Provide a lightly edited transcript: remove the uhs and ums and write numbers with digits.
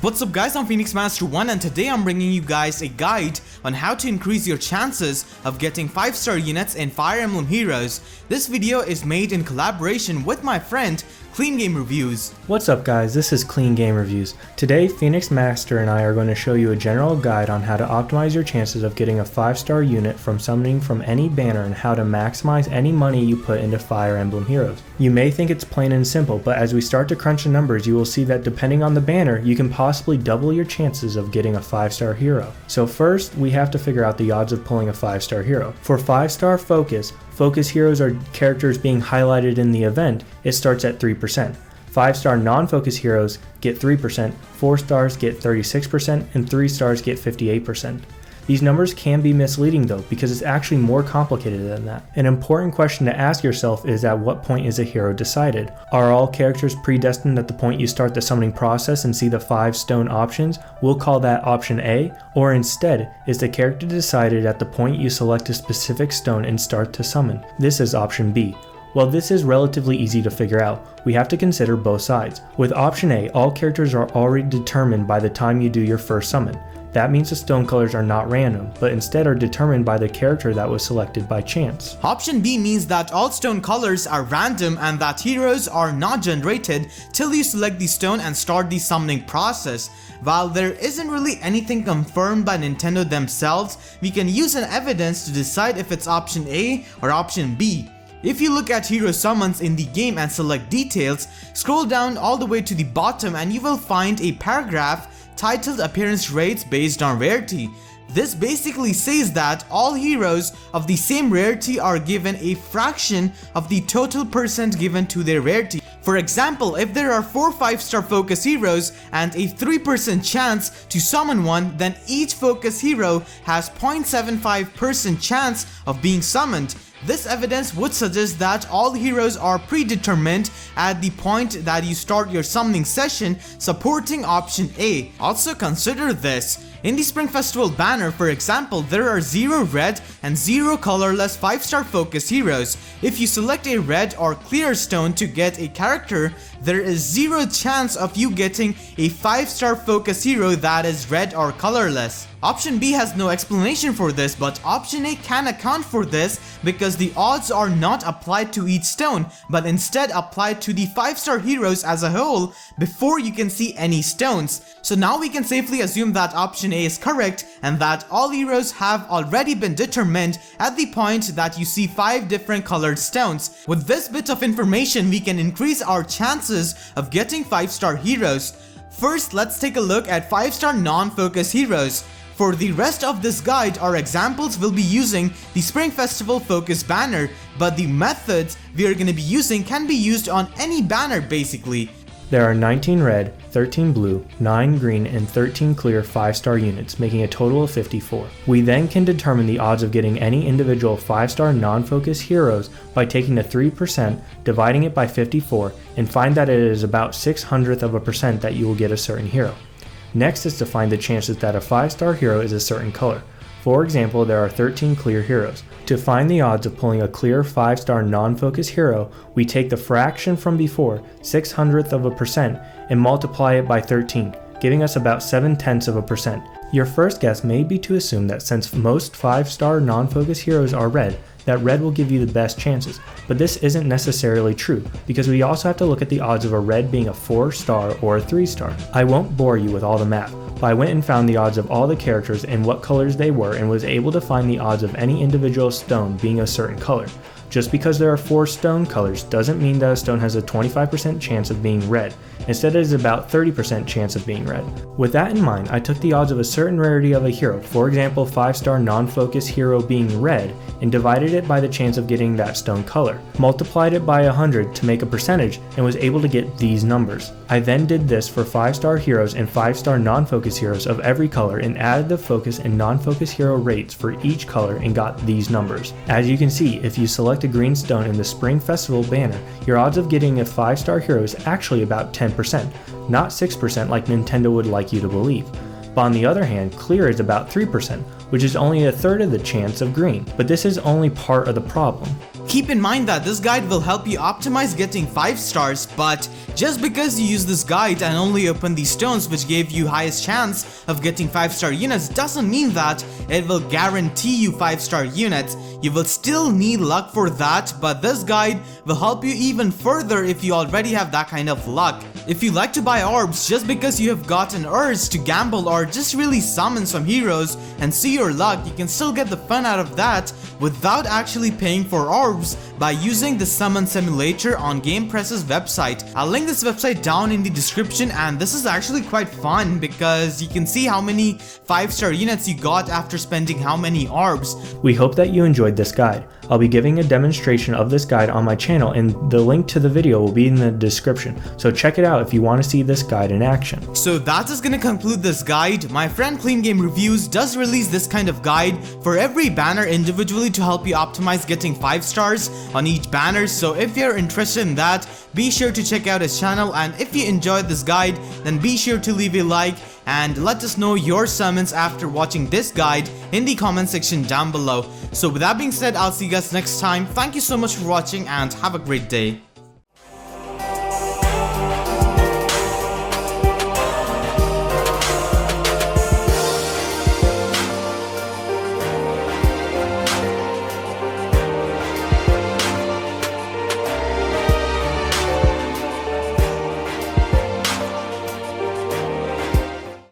What's up guys, I'm Phoenix Master 1 and today I'm bringing you guys a guide on how to increase your chances of getting 5-star units in Fire Emblem Heroes. This video is made in collaboration with my friend Cleangamereviews. What's up guys, this is Cleangamereviews. Today Phoenix Master and I are going to show you a general guide on how to optimize your chances of getting a 5-star unit from summoning from any banner and how to maximize any money you put into Fire Emblem Heroes. You may think it's plain and simple, but as we start to crunch the numbers you will see that depending on the banner you can possibly double your chances of getting a 5-star hero. So first we have to figure out the odds of pulling a 5-star hero. For 5-star focus heroes are characters being highlighted in the event, it starts at 3%. 5-star non-focus heroes get 3%, 4 stars get 36%, and 3 stars get 58%. These numbers can be misleading though, because it's actually more complicated than that. An important question to ask yourself is at what point is a hero decided? Are all characters predestined at the point you start the summoning process and see the 5 stone options? We'll call that option A. Or instead, is the character decided at the point you select a specific stone and start to summon? This is option B. While this is relatively easy to figure out, we have to consider both sides. With option A, all characters are already determined by the time you do your first summon. That means the stone colors are not random, but instead are determined by the character that was selected by chance. Option B means that all stone colors are random and that heroes are not generated till you select the stone and start the summoning process. While there isn't really anything confirmed by Nintendo themselves, we can use an evidence to decide if it's option A or option B. If you look at hero summons in the game and select details, scroll down all the way to the bottom and you will find a paragraph titled Appearance Rates based on Rarity. This basically says that all heroes of the same rarity are given a fraction of the total percent given to their rarity. For example, if there are 4 5-star focus heroes and a 3% chance to summon one, then each focus hero has 0.75% chance of being summoned. This evidence would suggest that all heroes are predetermined at the point that you start your summoning session, supporting option A. Also consider this. In the Spring Festival banner, for example, there are 0 red and 0 colorless 5-star focus heroes. If you select a red or clear stone to get a character, there is 0 chance of you getting a 5-star focus hero that is red or colorless. Option B has no explanation for this, but option A can account for this because the odds are not applied to each stone, but instead applied to the 5-star heroes as a whole before you can see any stones. So now we can safely assume that option A is correct and that all heroes have already been determined at the point that you see 5 different colored stones. With this bit of information, we can increase our chances of getting 5-star heroes. First, let's take a look at 5-star non-focus heroes. For the rest of this guide, our examples will be using the Spring Festival focus banner, but the methods we are going to be using can be used on any banner basically. There are 19 red, 13 blue, 9 green, and 13 clear 5-star units, making a total of 54. We then can determine the odds of getting any individual 5-star non-focus heroes by taking the 3%, dividing it by 54, and find that it is about 0.06% that you will get a certain hero. Next is to find the chances that a 5-star hero is a certain color. For example, there are 13 clear heroes. To find the odds of pulling a clear 5-star non-focus hero, we take the fraction from before, 0.06%, and multiply it by 13, giving us about 0.7%. Your first guess may be to assume that since most 5-star non-focus heroes are red, that red will give you the best chances, but this isn't necessarily true, because we also have to look at the odds of a red being a 4-star or a 3-star. I won't bore you with all the math, but I went and found the odds of all the characters and what colors they were and was able to find the odds of any individual stone being a certain color. Just because there are 4 stone colors doesn't mean that a stone has a 25% chance of being red. Instead, it is about 30% chance of being red. With that in mind, I took the odds of a certain rarity of a hero, for example 5-star non-focus hero being red, and divided it by the chance of getting that stone color, multiplied it by 100 to make a percentage, and was able to get these numbers. I then did this for 5-star heroes and 5-star non-focus heroes of every color and added the focus and non-focus hero rates for each color and got these numbers. As you can see, if you select a green stone in the Spring Festival banner, your odds of getting a 5-star hero is actually about 10%, not 6% like Nintendo would like you to believe. But on the other hand, clear is about 3%, which is only a third of the chance of green. But this is only part of the problem. Keep in mind that this guide will help you optimize getting 5 stars, but just because you use this guide and only open these stones which gave you highest chance of getting 5-star units doesn't mean that it will guarantee you 5-star units. You will still need luck for that, but this guide will help you even further if you already have that kind of luck. If you like to buy orbs just because you have got an urge to gamble or just really summon some heroes and see your luck, you can still get the fun out of that without actually paying for orbs by using the summon simulator on GamePress's website. I'll link this website down in the description, and this is actually quite fun because you can see how many 5-star units you got after spending how many orbs. We hope that you enjoyed this guide. I'll be giving a demonstration of this guide on my channel, and the link to the video will be in the description, so check it out if you want to see this guide in action. So that is gonna conclude this guide. My friend Cleangamereviews does release this kind of guide for every banner individually to help you optimize getting 5 stars on each banner, so if you're interested in that, be sure to check out his channel, and if you enjoyed this guide, then be sure to leave a like and let us know your summons after watching this guide in the comment section down below. So with that being said, I'll see you guys next time. Thank you so much for watching and have a great day.